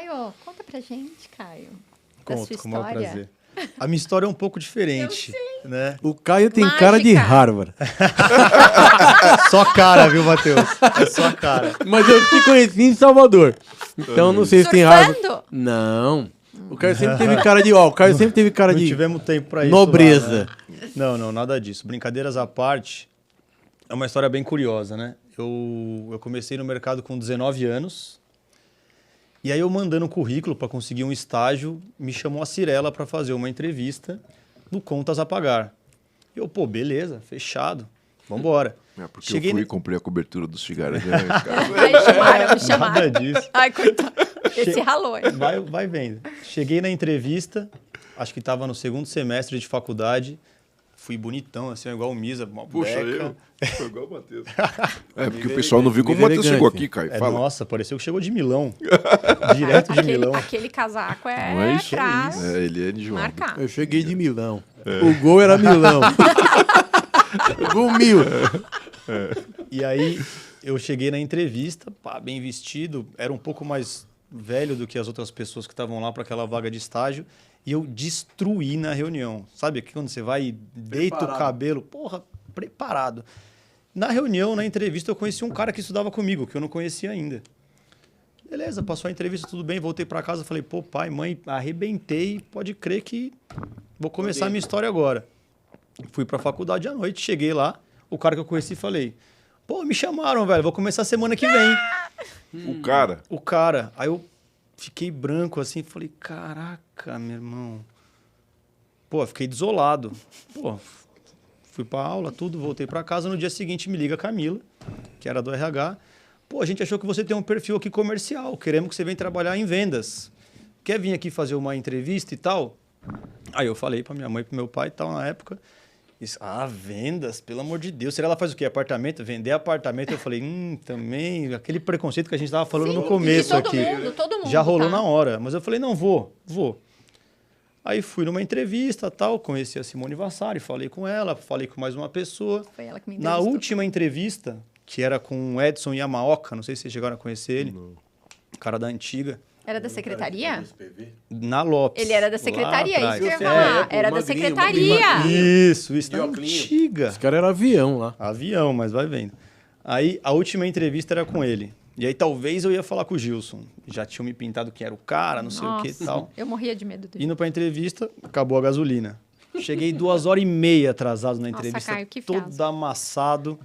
Caio, conta pra gente, Caio. Conto, com o maior história. prazer. A minha história é um pouco diferente, né? O Caio tem Mágica. cara de Harvard. Só cara, viu, Matheus? É só cara. Mas eu te conheci em Salvador. Então não sei se tem Harvard. Surfando? Não. O Caio sempre teve cara de... Ó, o Caio sempre teve cara Não de tivemos tempo pra isso. nobreza. Lá, né? Não, nada disso. Brincadeiras à parte, é uma história bem curiosa, né? Eu comecei no mercado com 19 anos. E aí eu mandando um currículo para conseguir um estágio, me chamou a Cirela para fazer uma entrevista no Contas a Pagar. Eu, pô, beleza, fechado, vambora. É porque Cheguei eu fui ne- e comprei a cobertura dos cigarros. Né, Aí me chamaram. Nada disso. Ai, coitado. Esse ralou, hein? Vai vendo. Cheguei na entrevista, acho que estava no segundo semestre de faculdade. Fui bonitão, assim, igual o Misa, uma Puxa, beca. Foi igual o Matheus. É, porque o pessoal não viu como o Matheus elegante. chegou aqui, Caio. É, Fala. nossa, pareceu que chegou de Milão. Direto de Milão. Aquele casaco é Mas pra é, ele é enjoado. marcar. Eu cheguei de Milão. O gol era Milão. O gol 1000. E aí eu cheguei na entrevista, pá, bem vestido, era um pouco mais velho do que as outras pessoas que estavam lá para aquela vaga de estágio, e eu destruí na reunião. Sabe que quando você vai e deita o cabelo, porra, preparado. Na reunião, na entrevista, eu conheci um cara que estudava comigo, que eu não conhecia ainda. Beleza, passou a entrevista, tudo bem, voltei para casa, falei, pô, pai, mãe, arrebentei, pode crer que vou começar a minha história agora. Fui para a faculdade à noite, cheguei lá, o cara que eu conheci, falei, pô, me chamaram, velho, vou começar semana que vem. O cara, O cara, aí eu fiquei branco assim, falei, caraca, meu irmão. Pô, fiquei desolado. Pô, fui pra aula, tudo, voltei pra casa. No dia seguinte me liga a Camila, que era do RH. Pô, a gente achou que você tem um perfil aqui comercial, queremos que você venha trabalhar em vendas. Quer vir aqui fazer uma entrevista e tal? Aí eu falei pra minha mãe e pro meu pai e tal na época. Isso, vendas, pelo amor de Deus. Será ela faz o quê? Apartamento? Vender apartamento? Eu falei, também, aquele preconceito que a gente estava falando no começo todo aqui. Todo mundo, Já rolou tá? na hora. Mas eu falei, não, vou. Aí fui numa entrevista, tal, conheci a Simone Vassari, falei com ela, falei com mais uma pessoa. Foi ela que me Na entrevistou. última entrevista, que era com o Edson Yamaoka, não sei se vocês chegaram a conhecer ele, o cara da antiga, Era da secretaria? na Lopes. Ele era da lá secretaria, isso atrás. que eu ia É, falar. pô, Era da magrinho, secretaria. Isso, na óculinho. antiga. Esse cara era avião lá. Avião, mas vai vendo. Aí a última entrevista era com ele. E aí talvez eu ia falar com o Gilson. Já tinham me pintado que era o cara, não sei o que e tal. Eu morria de medo dele. Indo pra entrevista, acabou a gasolina. Cheguei 2h30 atrasado na Nossa, entrevista, Caio, que todo fiasco. amassado.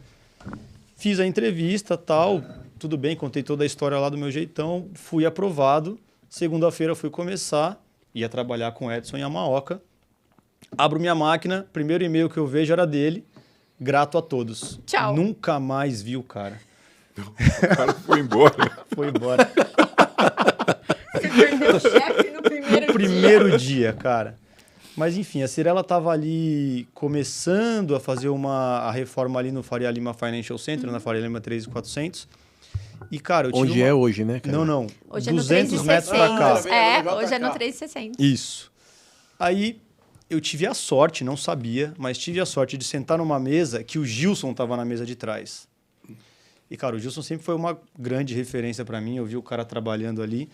Fiz a entrevista, tal, tudo bem, contei toda a história lá do meu jeitão, fui aprovado. Segunda-feira fui começar, ia trabalhar com o Edson Yamaoka. Abro minha máquina, primeiro e-mail que eu vejo era dele, grato a todos. Tchau. Nunca mais vi o cara. o cara foi embora. Foi embora. Você perdeu o chefe no primeiro Primeiro dia, cara. Mas enfim, a Cirela estava ali começando a fazer a reforma ali no Faria Lima Financial Center, na Faria Lima 3400. E, cara, eu tive Onde é hoje, né, cara? Não. Hoje é no 200 metros pra cá. 360. É, hoje é no 360. Isso. Aí eu tive a sorte, não sabia, mas tive a sorte de sentar numa mesa que o Gilson estava na mesa de trás. E, cara, o Gilson sempre foi uma grande referência para mim. Eu vi o cara trabalhando ali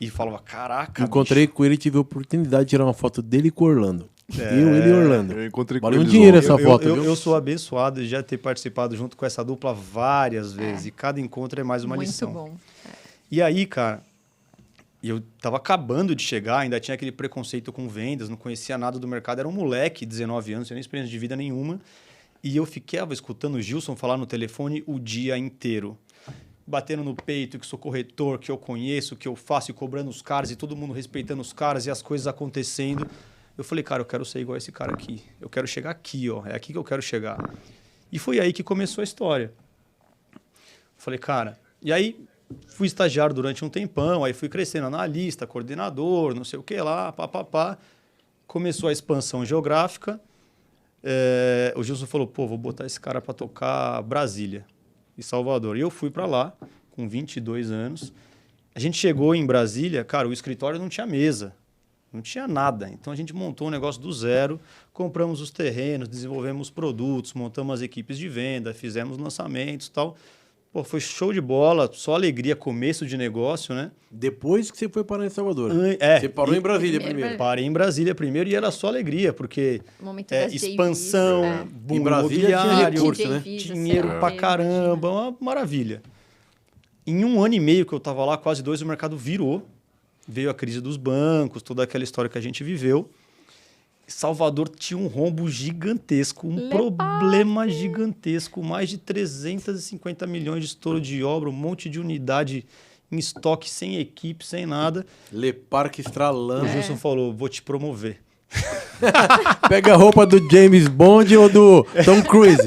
e falava, caraca, Encontrei bicho. com ele e tive a oportunidade de tirar uma foto dele com o Orlando. Eu, ele e Orlando. Eu encontrei com Valeu um eles dinheiro ontem. essa foto, viu? Eu sou abençoado de já ter participado junto com essa dupla várias vezes. E cada encontro é mais uma Muito lição. bom. E aí, cara, eu tava acabando de chegar, ainda tinha aquele preconceito com vendas, não conhecia nada do mercado. Era um moleque, 19 anos, sem nem experiência de vida nenhuma. E eu ficava escutando o Gilson falar no telefone o dia inteiro. Batendo no peito, que sou corretor, que eu conheço, que eu faço, e cobrando os caras, e todo mundo respeitando os caras, e as coisas acontecendo. Eu falei, cara, eu quero ser igual esse cara aqui. Eu quero chegar aqui, ó. É aqui que eu quero chegar. E foi aí que começou a história. Falei, cara... E aí, fui estagiário durante um tempão, aí fui crescendo analista, coordenador, não sei o que lá, papapá. Começou a expansão geográfica. O Gilson falou, pô, vou botar esse cara para tocar Brasília e Salvador. E eu fui para lá, com 22 anos. A gente chegou em Brasília, cara, o escritório não tinha mesa, não tinha nada. Então, a gente montou um negócio do zero, compramos os terrenos, desenvolvemos produtos, montamos as equipes de venda, fizemos lançamentos e tal. Pô, foi show de bola, só alegria, começo de negócio, né? Depois que você foi parar em Salvador. Você parou em Brasília primeiro. Parei em Brasília primeiro e era só alegria, porque O momento das expansão, JVs, boom Em Brasília tinha imobiliário, recurso, né? dinheiro pra caramba, uma maravilha. Em 1 ano e meio que eu tava lá, quase 2, o mercado virou. Veio a crise dos bancos, toda aquela história que a gente viveu. Salvador tinha um rombo gigantesco, problema gigantesco, mais de 350 milhões de estouro de obra, um monte de unidade em estoque, sem equipe, sem nada. Le Parque estralando. O Gilson falou, vou te promover. Pega a roupa do James Bond ou do Tom Cruise.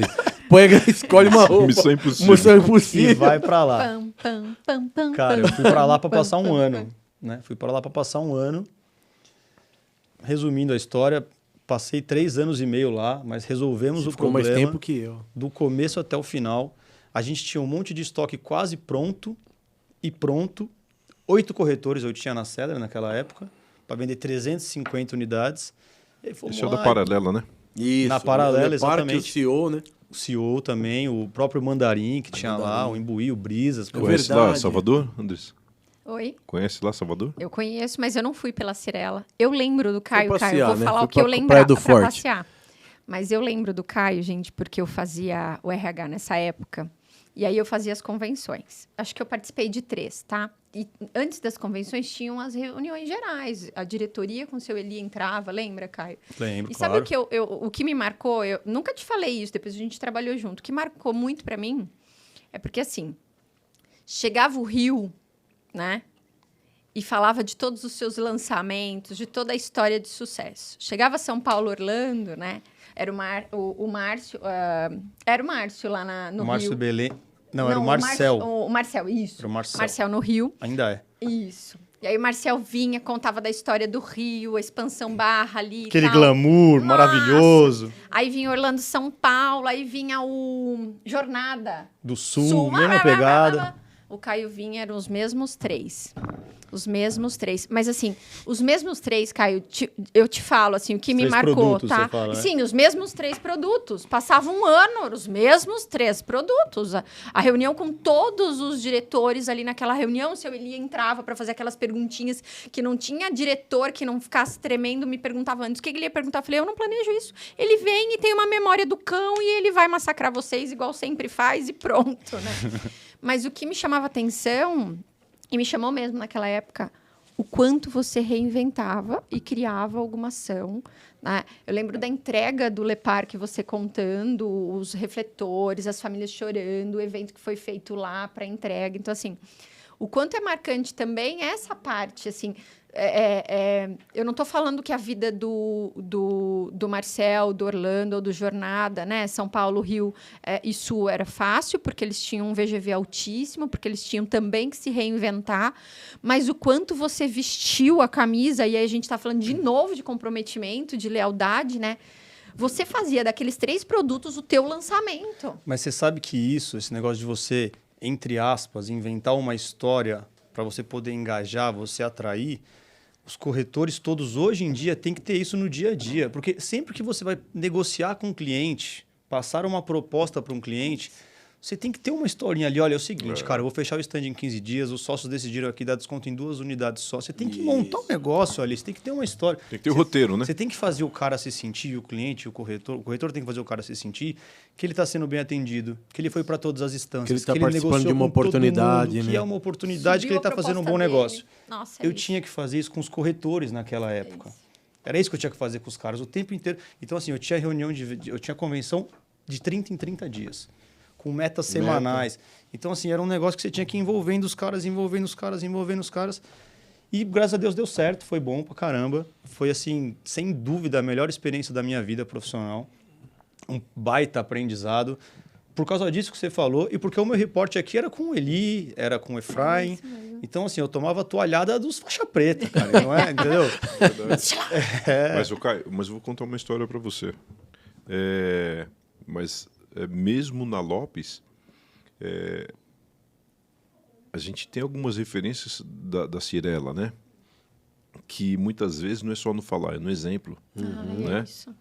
Escolhe uma roupa. Missão Impossível. Missão E Impossível. vai pra lá. Pam, pam, pam, pam, Cara, eu fui pra lá pra passar um ano, né? Fui pra lá pra passar um ano. Resumindo a história, passei 3 anos e meio lá, mas resolvemos o Ficou problema mais tempo que eu. do começo até o final. A gente tinha um monte de estoque quase pronto. 8 corretores eu tinha na Cedra naquela época, para vender 350 unidades. Ele falou, Esse é o da Paralela, né? Isso. Na Paralela, Le Parque, exatamente. o CEO, né? O CEO também, o próprio Mandarim que tinha lá, o Imbuí, o Brisas. É Conhece lá verdade. Salvador, Andrés? Oi? Conhece lá Salvador? Eu conheço, mas eu não fui pela Cirela. Eu lembro do Caio, passear, eu vou né? falar Foi o que eu pra lembro Praia do pra Forte. passear. Mas eu lembro do Caio, gente, porque eu fazia o RH nessa época. E aí eu fazia as convenções. Acho que eu participei de 3, tá? E antes das convenções tinham as reuniões gerais. A diretoria com o seu Eli entrava, lembra, Caio? Lembro, E sabe claro. o que me marcou? Eu nunca te falei isso, depois a gente trabalhou junto. O que marcou muito pra mim é porque, assim, chegava o Rio, né? E falava de todos os seus lançamentos, de toda a história de sucesso. Chegava São Paulo, Orlando, né? Era o Márcio, era o Márcio lá no O Márcio Rio. Belém. Não, era o Marcel. O Marcel, isso. Era o Marcel. Marcel no Rio. Ainda é. Isso. E aí o Marcel vinha, contava da história do Rio, a expansão barra ali. Aquele e tal. glamour Nossa! maravilhoso. Aí vinha Orlando, São Paulo, aí vinha o Jornada. Do Sul, mesma pegada. O Caio vinha, eram os mesmos 3. Os mesmos 3. Mas, assim, os mesmos 3, Caio, eu te falo, assim, o que me 3 marcou, produtos, tá? você fala, né? Sim, os mesmos 3 produtos. Passava um ano, os mesmos 3 produtos. A reunião com todos os diretores ali naquela reunião, se eu entrava para fazer aquelas perguntinhas que não tinha diretor que não ficasse tremendo, me perguntava antes. O que ele ia perguntar? Eu falei, eu não planejo isso. Ele vem e tem uma memória do cão e ele vai massacrar vocês igual sempre faz e pronto, né? Mas o que me chamava atenção, e me chamou mesmo naquela época, o quanto você reinventava e criava alguma ação, né? Eu lembro da entrega do Le Parque, você contando os refletores, as famílias chorando, o evento que foi feito lá para entrega. Então, assim, o quanto é marcante também essa parte, assim... eu não estou falando que a vida do Marcel, do Orlando ou do Jornada, né? São Paulo, Rio e Sul era fácil, porque eles tinham um VGV altíssimo, porque eles tinham também que se reinventar, mas o quanto você vestiu a camisa, e aí a gente está falando de novo de comprometimento, de lealdade, né? Você fazia daqueles 3 produtos o teu lançamento. Mas você sabe que esse negócio de você, entre aspas, inventar uma história para você poder engajar, você atrair, os corretores todos hoje em dia têm que ter isso no dia a dia. Porque sempre que você vai negociar com um cliente, passar uma proposta para um cliente, você tem que ter uma historinha ali. Olha, é o seguinte, cara, eu vou fechar o stand em 15 dias, os sócios decidiram aqui dar desconto em 2 unidades só. Você tem que montar um negócio ali, você tem que ter uma história. Tem que ter o roteiro, né? Você tem que fazer o cara se sentir, o cliente, o corretor tem que fazer o cara se sentir que ele está sendo bem atendido, que ele foi para todas as instâncias, Que ele tá participando de negociou uma com todo oportunidade, mundo, né? que é uma oportunidade, que ele está fazendo um bom negócio. Nossa, Eu tinha que fazer isso com os corretores naquela época. Era isso que eu tinha que fazer com os caras o tempo inteiro. Então, assim, eu tinha eu tinha convenção de 30 em 30 dias, com metas semanais. Então, assim, era um negócio que você tinha que ir envolvendo os caras. E, graças a Deus, deu certo. Foi bom pra caramba. Foi, assim, sem dúvida, a melhor experiência da minha vida profissional. Um baita aprendizado. Por causa disso que você falou, e porque o meu reporte aqui era com o Eli, era com o Efraim. Então, assim, eu tomava a toalhada dos faixa preta, cara. Não é? Entendeu? Mas eu vou contar uma história para você. Mesmo na Lopes, a gente tem algumas referências da Cirela, né? Que muitas vezes não é só no falar, é no exemplo. Né? Isso.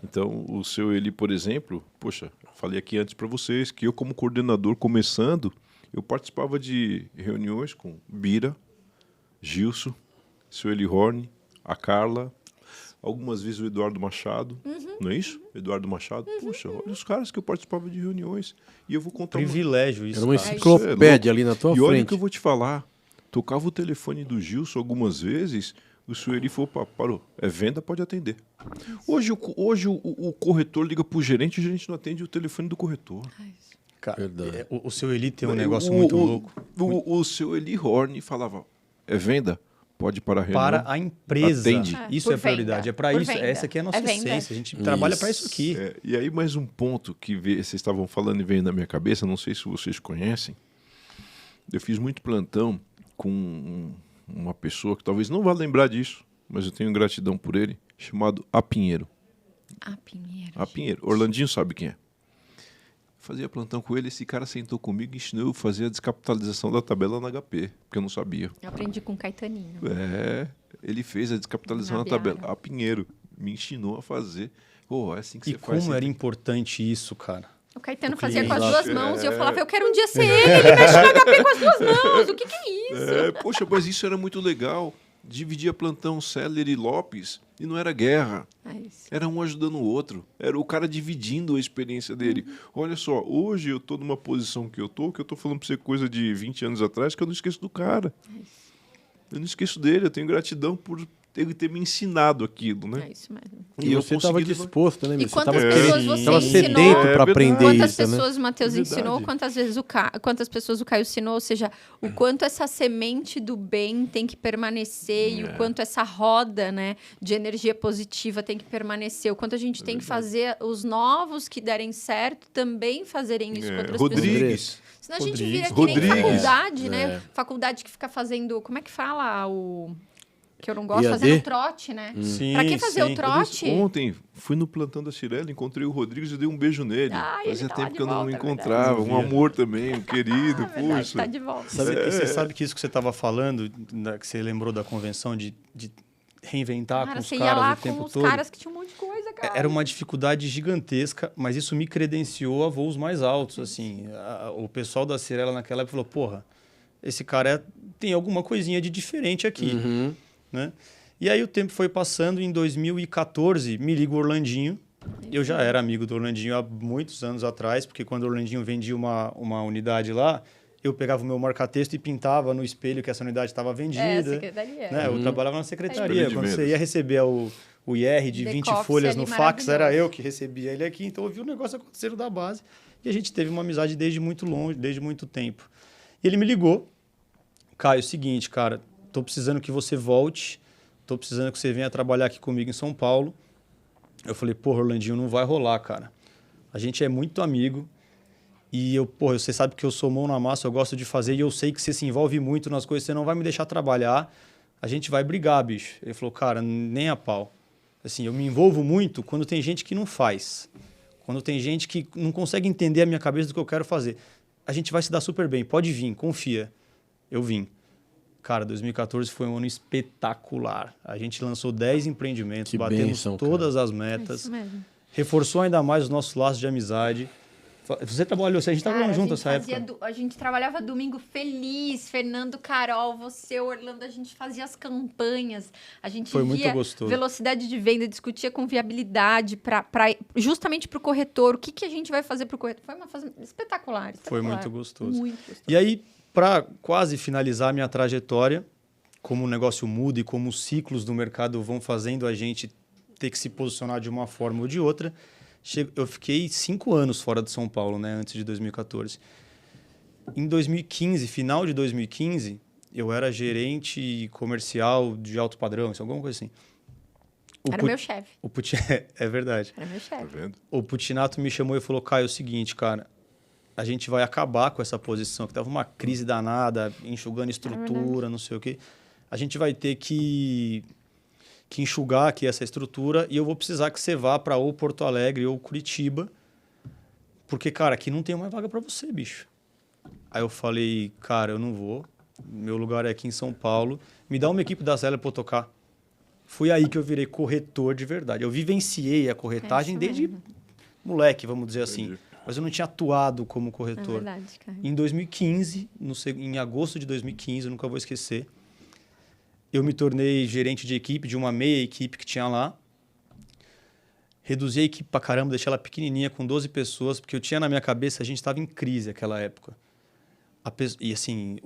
Então, o seu Eli, por exemplo, poxa, falei aqui antes para vocês que eu, como coordenador, começando, Eu participava de reuniões com Bira, Gilson, Sueli Horn, a Carla, algumas vezes o Eduardo Machado, não é isso? Eduardo Machado. Poxa, olha os caras que eu participava de reuniões. E eu vou contar Privilégio isso, Era uma cara. enciclopédia ali na tua E olha o frente. que eu vou te falar. Tocava o telefone do Gilson algumas vezes, o Sueli falou, parou, é venda, pode atender. Hoje o corretor liga pro gerente, o gerente não atende o telefone do corretor. Cara, Verdade. o seu Eli tem um negócio muito louco. O seu Eli Horn falava, é venda, pode parar a reunião. Para a empresa. Atende. Isso Por é prioridade. venda. É para Por isso. venda. Essa aqui é a nossa É venda. essência. A gente trabalha para isso aqui. E aí mais um ponto que vocês estavam falando e veio na minha cabeça, não sei se vocês conhecem. Eu fiz muito plantão com uma pessoa que talvez não vá lembrar disso, mas eu tenho gratidão por ele, chamado Apinheiro. Pinheiro. Apinheiro. Orlandinho sabe quem é. Fazia plantão com ele, esse cara sentou comigo e ensinou eu a fazer a descapitalização da tabela na HP, porque eu não sabia. Eu aprendi com o Caetaninho. Ele fez a descapitalização Na da tabela. Biara. Apinheiro me ensinou a fazer. É assim que E você faz. como você era tem- importante isso, cara. O Caetano O fazia com as cliente. duas mãos e eu falava, eu quero um dia ser ele mexe no HP com as duas mãos. O que é isso? Poxa, mas isso era muito legal. Dividia plantão Seller e Lopes e não era guerra. É isso. Era um ajudando o outro. Era o cara dividindo a experiência dele. Olha só, hoje eu tô numa posição que eu tô falando pra você coisa de 20 anos atrás, que eu não esqueço do cara. Eu não esqueço dele, eu tenho gratidão por ele ter me ensinado aquilo, né? É isso mesmo. E eu você estava consegui levar- disposto, né? E Você quantas tava pessoas querendo- você tava ensinou? sedento para verdade. aprender Quantas isso, né? pessoas o Matheus Verdade. ensinou, quantas pessoas o Caio ensinou, ou seja, o quanto essa semente do bem tem que permanecer e o quanto essa roda, né, de energia positiva tem que permanecer, o quanto a gente tem que fazer os novos que derem certo também fazerem isso com outras pessoas. Rodrigues. Senão a gente Rodrigues. vira que nem Rodrigues. faculdade, né? É. Faculdade que fica fazendo, como é que fala o que eu não gosto, IAD? fazendo trote, né? Sim, Pra que fazer sim. o trote? Ontem fui no plantão da Cirela, encontrei o Rodrigues e dei um beijo nele. Ah, ele Fazia tá lá tempo de que eu não volta, me é verdade. encontrava. Um amor também, um querido. Ah, verdade, Puxa. tá de volta. Você sabe que isso que você estava falando, que você lembrou da convenção de reinventar Cara, com os você ia lá caras o com tempo os todo? caras que tinham um monte de coisa, cara. Era uma dificuldade gigantesca, mas isso me credenciou a voos mais altos, assim. O pessoal da Cirela naquela época falou, porra, esse cara tem alguma coisinha de diferente aqui, Uhum. né? E aí o tempo foi passando, em 2014 me liga o Orlandinho. Eu já era amigo do Orlandinho há muitos anos atrás, porque quando o Orlandinho vendia uma unidade lá, eu pegava o meu marca-texto e pintava no espelho que essa unidade estava vendida. secretaria. Né? Eu trabalhava na secretaria. Espelho de Quando você vendas. ia receber o IR de The 20 Coffee folhas ali no fax, era maravilhoso. eu que recebia ele aqui. Então eu vi o negócio acontecendo da base. E a gente teve uma amizade desde muito longe, desde muito tempo. E ele me ligou. Caio, é o seguinte, cara, tô precisando que você volte. Tô precisando que você venha trabalhar aqui comigo em São Paulo. Eu falei, porra, Orlandinho, não vai rolar, cara. A gente é muito amigo. E você sabe que eu sou mão na massa, eu gosto de fazer. E eu sei que você se envolve muito nas coisas, você não vai me deixar trabalhar. A gente vai brigar, bicho. Ele falou, cara, nem a pau. Assim, eu me envolvo muito quando tem gente que não faz. Quando tem gente que não consegue entender a minha cabeça do que eu quero fazer. A gente vai se dar super bem, pode vir, confia. Eu vim. Cara, 2014 foi um ano espetacular. A gente lançou 10 empreendimentos, Que batemos bênção, todas as É metas, isso mesmo. reforçou ainda mais os nossos laços de amizade. Você trabalhou, a gente estava Cara, junto a gente nessa fazia época. a gente trabalhava domingo feliz, Fernando, Carol, você, Orlando, a gente fazia as campanhas, a gente Foi muito via gostoso. velocidade de venda, discutia com viabilidade justamente para o corretor, o que a gente vai fazer para o corretor. Foi uma fase espetacular, Foi espetacular. muito gostoso. Muito gostoso. E aí, para quase finalizar a minha trajetória, como o negócio muda e como os ciclos do mercado vão fazendo a gente ter que se posicionar de uma forma ou de outra, eu fiquei 5 anos fora de São Paulo, né, antes de 2014. Em 2015, final de 2015, eu era gerente comercial de alto padrão, alguma coisa assim. Era meu chefe, É verdade. era meu Tá chefe. vendo? O Putinato me chamou e falou, Caio, é o seguinte, cara, a gente vai acabar com essa posição, que tava uma crise danada, enxugando estrutura, não sei o quê. A gente vai ter que enxugar aqui essa estrutura e eu vou precisar que você vá para ou Porto Alegre ou Curitiba, porque, cara, aqui não tem mais vaga para você, bicho. Aí eu falei, cara, eu não vou, meu lugar é aqui em São Paulo, me dá uma equipe da Zélia para eu tocar. Foi aí que eu virei corretor de verdade. Eu vivenciei a corretagem isso desde mesmo. moleque, vamos dizer assim. Entendi. mas eu não tinha atuado como É corretor. verdade, cara. Em 2015, em agosto de 2015, eu nunca vou esquecer, eu me tornei gerente de equipe, de uma meia equipe que tinha lá. Reduzi a equipe pra caramba, deixei ela pequenininha, com 12 pessoas, porque eu tinha na minha cabeça, a gente estava em crise naquela época. E assim,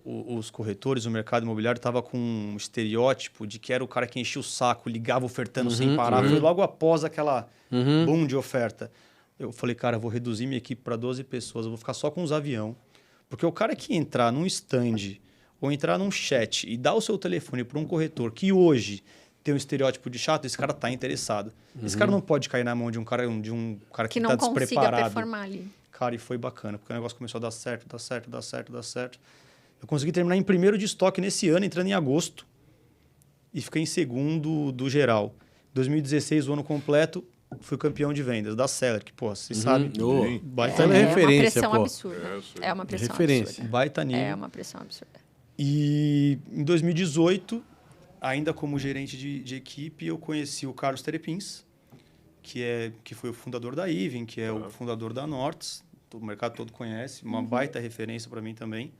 os corretores, o mercado imobiliário estava com um estereótipo de que era o cara que enchia o saco, ligava ofertando sem parar. Foi logo após aquela boom de oferta. Eu falei, cara, eu vou reduzir minha equipe para 12 pessoas, eu vou ficar só com os avião. Porque o cara que entrar num stand ou entrar num chat e dar o seu telefone para um corretor que hoje tem um estereótipo de chato, esse cara está interessado. Esse cara não pode cair na mão de um cara que Que não está consiga despreparado. performar ali. Cara, e foi bacana, porque o negócio começou a dar certo. Eu consegui terminar em primeiro de estoque nesse ano, entrando em agosto, e fiquei em segundo do geral. 2016, o ano completo, fui campeão de vendas da Seller, que, pô, vocês sabem, baita Ela é referência, uma pô. pressão absurda. É uma pressão Referência. absurda. baita nível. É uma pressão absurda. E em 2018, ainda como gerente de equipe, eu conheci o Carlos Terepins, que foi o fundador da Even, que é o fundador da Nortes, o mercado todo conhece, uma baita referência para mim também.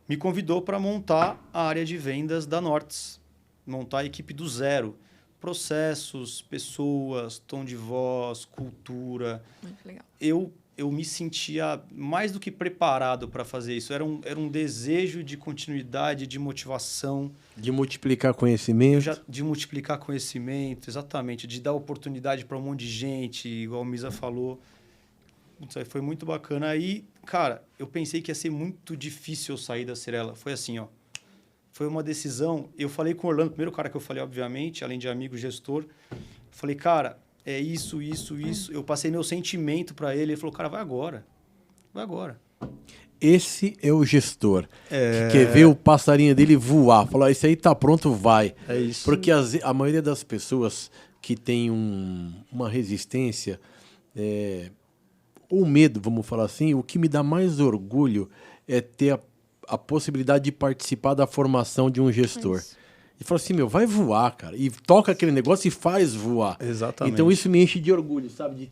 Me convidou para montar a área de vendas da Nortes, montar a equipe do zero. Processos, pessoas, tom de voz, cultura. Muito legal. Eu me sentia mais do que preparado para fazer isso. Era um desejo de continuidade, de motivação. De multiplicar conhecimento. De multiplicar conhecimento, exatamente. De dar oportunidade para um monte de gente, igual o Misa falou. Isso aí foi muito bacana. Aí, cara, eu pensei que ia ser muito difícil eu sair da Cyrela. Foi assim, ó. Foi uma decisão. Eu falei com o Orlando, o primeiro cara que eu falei, obviamente, além de amigo gestor. Falei, cara, é isso. Eu passei meu sentimento para ele. Ele falou, cara, vai agora. Vai agora. Esse é o gestor que quer ver o passarinho dele voar. Falar, esse aí tá pronto, vai. É isso. Porque a maioria das pessoas que tem uma resistência ou medo, vamos falar assim, o que me dá mais orgulho é ter a possibilidade de participar da formação de um gestor. E fala assim, vai voar, cara. E toca aquele negócio e faz voar. Exatamente. Então isso me enche de orgulho, sabe?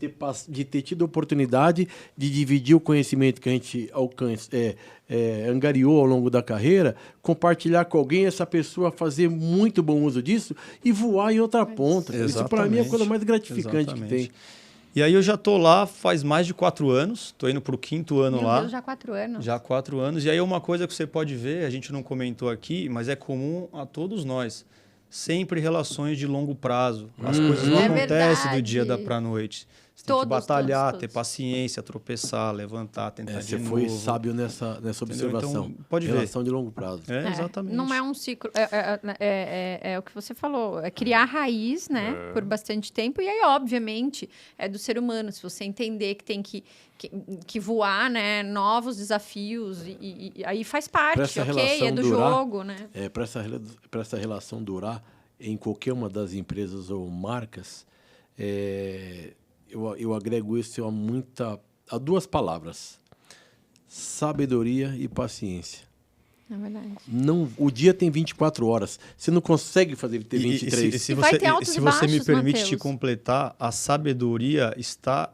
De ter tido a oportunidade de dividir o conhecimento que a gente angariou ao longo da carreira, compartilhar com alguém, essa pessoa fazer muito bom uso disso e voar em outra ponta. Isso para mim é a coisa mais gratificante que tem. E aí eu já tô lá faz mais de 4 anos, tô indo pro 5º ano Meu lá. Deus, já 4 anos. Já 4 anos. E aí uma coisa que você pode ver, a gente não comentou aqui, mas é comum a todos nós. Sempre relações de longo prazo. As coisas não acontecem do dia pra noite. Você tem que batalhar, todos. ter paciência, tropeçar, levantar, tentar de Você novo. foi sábio nessa observação. Então, pode ver. Relação de longo prazo. Exatamente. Não é um ciclo. É o que você falou. É criar raiz, né? Por bastante tempo. E aí, obviamente, é do ser humano. Se você entender que tem que voar, né? Novos desafios. E aí faz parte, ok? É do jogo, né? Para essa relação durar em qualquer uma das empresas ou marcas, eu agrego isso a 2 palavras: sabedoria e paciência. É verdade. O dia tem 24 horas. Você não consegue ter 23. Se vai ter altos você e baixos, me permite Mateus. te completar, a sabedoria está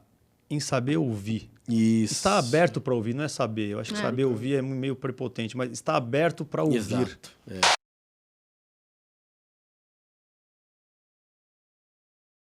em saber ouvir. Isso. Está aberto para ouvir, não é saber. Eu acho que saber ouvir é meio prepotente, mas está aberto para ouvir. Exato.